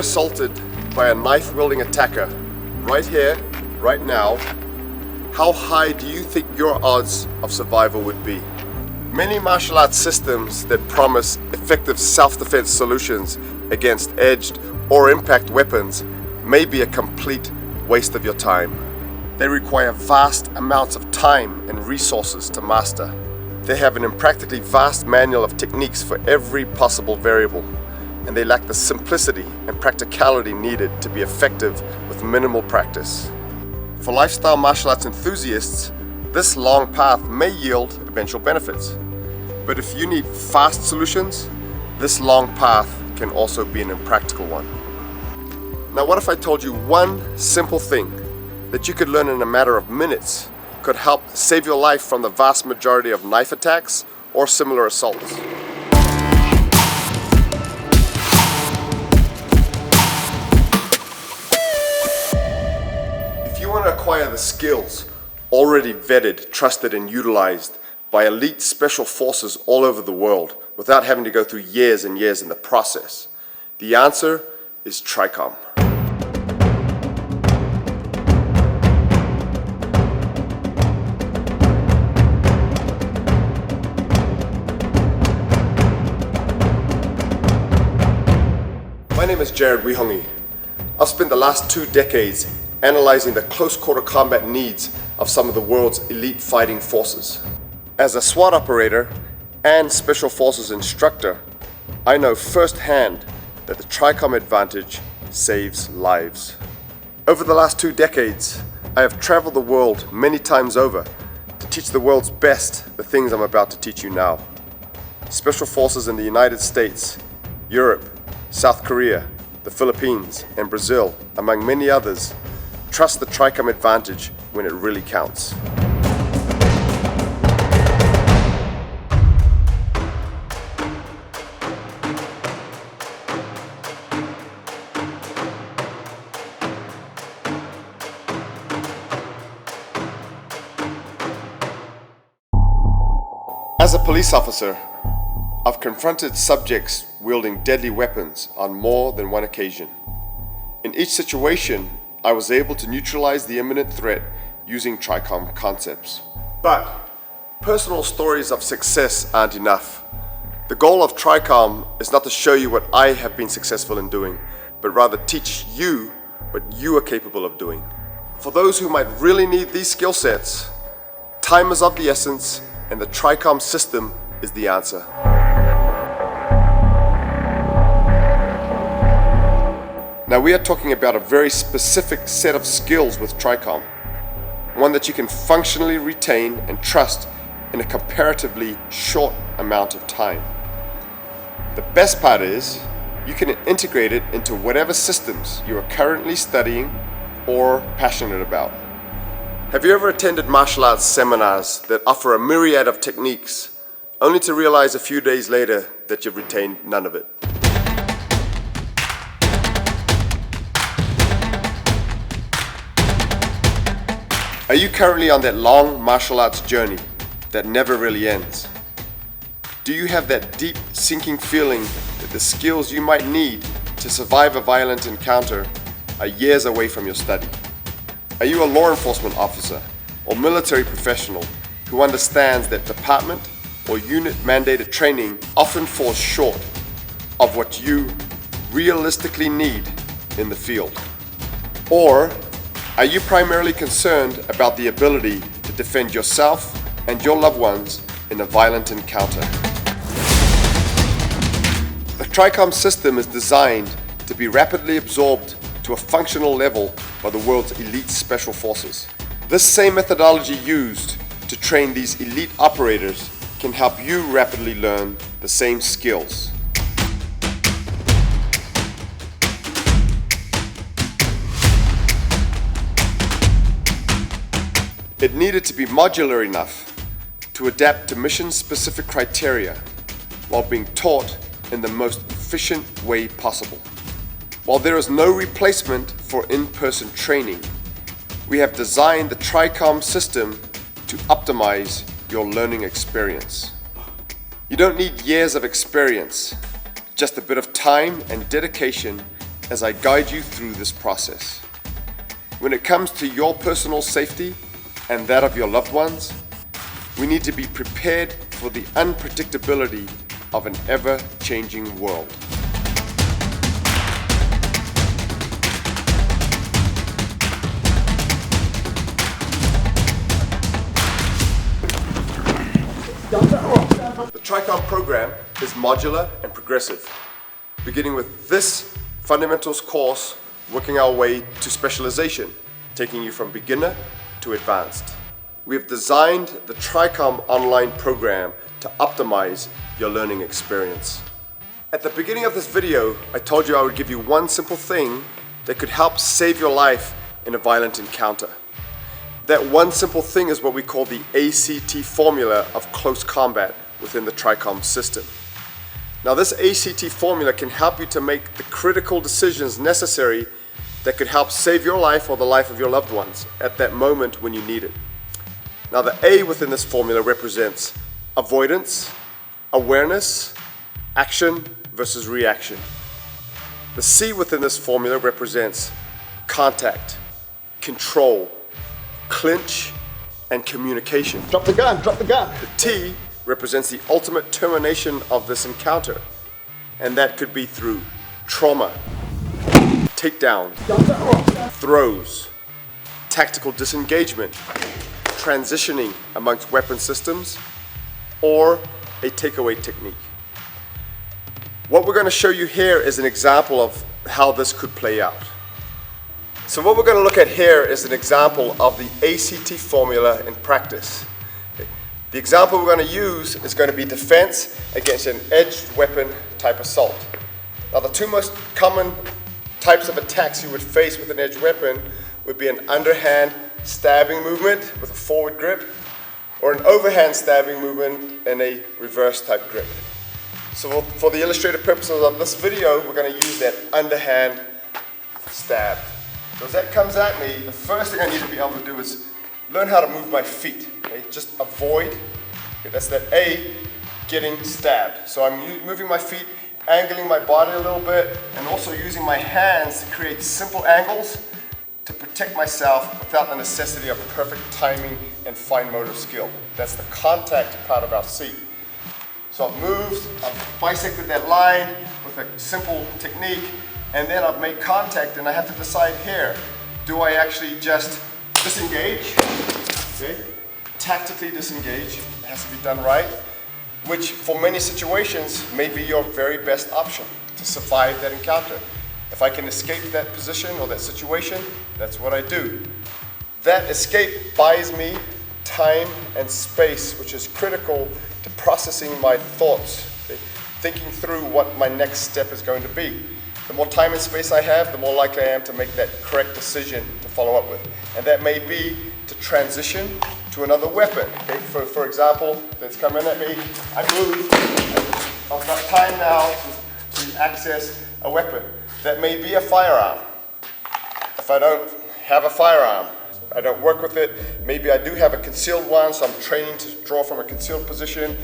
assaulted by a knife-wielding attacker, right here, right now, how high do you think your odds of survival would be? Many martial arts systems that promise effective self-defense solutions against edged or impact weapons may be a complete waste of your time. They require vast amounts of time and resources to master. They have an impractically vast manual of techniques for every possible variable, and they lack the simplicity and practicality needed to be effective with minimal practice. For lifestyle martial arts enthusiasts, this long path may yield eventual benefits. But if you need fast solutions, this long path can also be an impractical one. Now, what if I told you one simple thing that you could learn in a matter of minutes could help save your life from the vast majority of knife attacks or similar assaults? If you want to acquire the skills already vetted, trusted, and utilized by elite special forces all over the world without having to go through years and years in the process, the answer is TRICOM. My name is Wihongi. I've spent the last 2 decades analyzing the close quarter combat needs of some of the world's elite fighting forces. As a SWAT operator and Special Forces instructor, I know firsthand that the TRICOM advantage saves lives. Over the last 2 decades, I have traveled the world many times over to teach the world's best the things I'm about to teach you now. Special Forces in the United States, Europe, South Korea, the Philippines, and Brazil, among many others, trust the TRICOM advantage when it really counts. As a police officer, I've confronted subjects wielding deadly weapons on more than one occasion. In each situation, I was able to neutralize the imminent threat using TRICOM concepts. But personal stories of success aren't enough. The goal of TRICOM is not to show you what I have been successful in doing, but rather teach you what you are capable of doing. For those who might really need these skill sets, time is of the essence, and the TRICOM system is the answer. Now, we are talking about a very specific set of skills with TRICOM, one that you can functionally retain and trust in a comparatively short amount of time. The best part is, you can integrate it into whatever systems you are currently studying or passionate about. Have you ever attended martial arts seminars that offer a myriad of techniques, only to realize a few days later that you've retained none of it? Are you currently on that long martial arts journey that never really ends? Do you have that deep, sinking feeling that the skills you might need to survive a violent encounter are years away from your study? Are you a law enforcement officer or military professional who understands that department or unit mandated training often falls short of what you realistically need in the field? Or are you primarily concerned about the ability to defend yourself and your loved ones in a violent encounter? The TRICOM system is designed to be rapidly absorbed to a functional level by the world's elite special forces. This same methodology used to train these elite operators can help you rapidly learn the same skills. It needed to be modular enough to adapt to mission-specific criteria while being taught in the most efficient way possible. While there is no replacement for in-person training, we have designed the TRICOM system to optimize your learning experience. You don't need years of experience, just a bit of time and dedication as I guide you through this process. When it comes to your personal safety and that of your loved ones, we need to be prepared for the unpredictability of an ever-changing world. The TRICOM program is modular and progressive, beginning with this Fundamentals course, working our way to specialization, taking you from beginner to advanced. We have designed the TRICOM online program to optimize your learning experience. At the beginning of this video, I told you I would give you one simple thing that could help save your life in a violent encounter. That one simple thing is what we call the ACT formula of close combat within the TRICOM system. Now, this ACT formula can help you to make the critical decisions necessary that could help save your life or the life of your loved ones at that moment when you need it. Now, the A within this formula represents avoidance, awareness, action versus reaction. The C within this formula represents contact, control, clinch, and communication. Drop the gun, drop the gun. The T represents the ultimate termination of this encounter, and that could be through trauma, takedown, throws, tactical disengagement, transitioning amongst weapon systems, or a takeaway technique. What we're going to show you here is an example of how this could play out. So what we're going to look at here is an example of the ACT formula in practice. The example we're going to use is going to be defense against an edged weapon type assault. Now, the two most common types of attacks you would face with an edged weapon would be an underhand stabbing movement with a forward grip, or an overhand stabbing movement in a reverse type grip. So for the illustrative purposes of this video, we're going to use that underhand stab. So as that comes at me, the first thing I need to be able to do is learn how to move my feet. Okay? Just avoid. Okay, that's that A, getting stabbed. So I'm moving my feet, angling my body a little bit, and also using my hands to create simple angles to protect myself without the necessity of perfect timing and fine motor skill. That's the contact part of our C. So I've moved, I've bisected that line with a simple technique, and then I've made contact, and I have to decide here, do I actually just disengage? Okay. Tactically disengage, it has to be done right, which for many situations may be your very best option to survive that encounter. If I can escape that position or that situation, that's what I do. That escape buys me time and space, which is critical to processing my thoughts, okay? Thinking through what my next step is going to be. The more time and space I have, the more likely I am to make that correct decision to follow up with. And that may be to transition to another weapon. Okay? For example, that's coming at me, I move, I've got time now to access a weapon. That may be a firearm. If I don't have a firearm, I don't work with it, maybe I do have a concealed one, so I'm training to draw from a concealed position.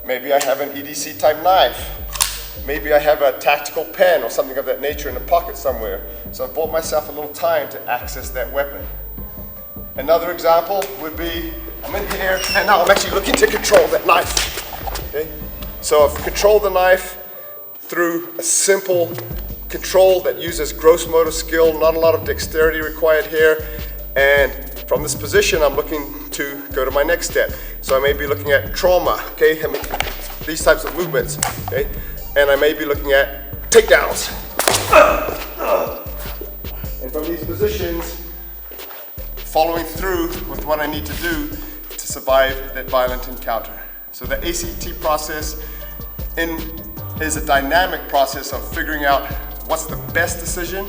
Maybe I have an EDC type knife. Maybe I have a tactical pen or something of that nature in a pocket somewhere. So I've bought myself a little time to access that weapon. Another example would be, I'm in here and now I'm actually looking to control that knife. Okay? So I've controlled the knife through a simple control that uses gross motor skill, not a lot of dexterity required here. And from this position, I'm looking to go to my next step. So I may be looking at trauma, okay? These types of movements, okay? And I may be looking at takedowns. And from these positions, following through with what I need to do to survive that violent encounter. So the ACT process is a dynamic process of figuring out what's the best decision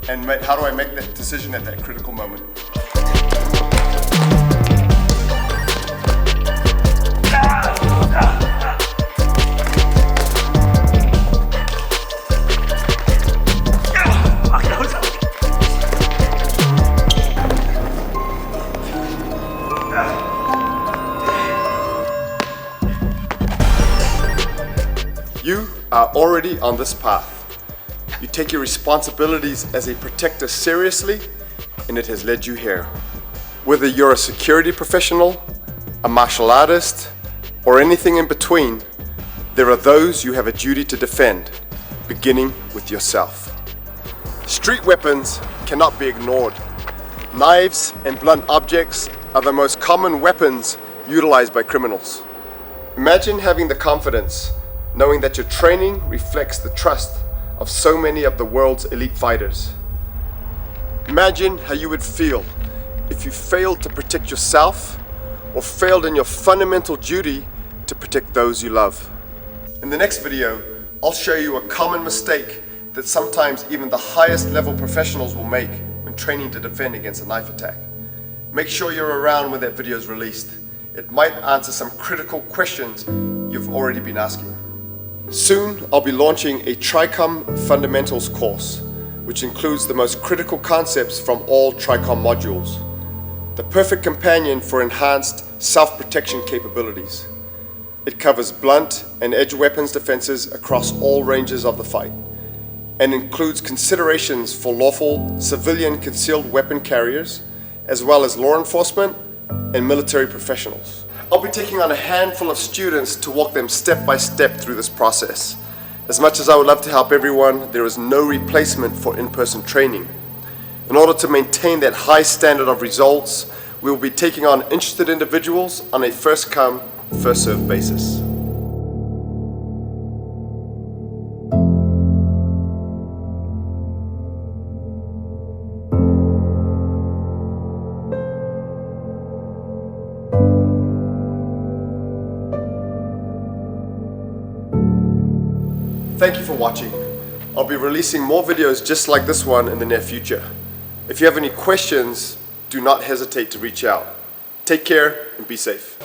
and how do I make that decision at that critical moment. You are already on this path. you take your responsibilities as a protector seriously, and it has led you here. Whether you're a security professional, a martial artist, or anything in between, there are those you have a duty to defend, beginning with yourself. Street weapons cannot be ignored. Knives and blunt objects are the most common weapons utilized by criminals. Imagine having the confidence, knowing that your training reflects the trust of so many of the world's elite fighters. Imagine how you would feel if you failed to protect yourself or failed in your fundamental duty to protect those you love. In the next video, I'll show you a common mistake that sometimes even the highest level professionals will make when training to defend against a knife attack. Make sure you're around when that video is released. It might answer some critical questions you've already been asking. Soon, I'll be launching a TRICOM Fundamentals Course, which includes the most critical concepts from all TRICOM modules. The perfect companion for enhanced self-protection capabilities. It covers blunt and edge weapons defenses across all ranges of the fight, and includes considerations for lawful civilian concealed weapon carriers, as well as law enforcement and military professionals. I'll be taking on a handful of students to walk them step by step through this process. As much as I would love to help everyone, there is no replacement for in-person training. In order to maintain that high standard of results, we will be taking on interested individuals on a first-come, first-served basis. Thank you for watching. I'll be releasing more videos just like this one in the near future. If you have any questions, do not hesitate to reach out. Take care and be safe.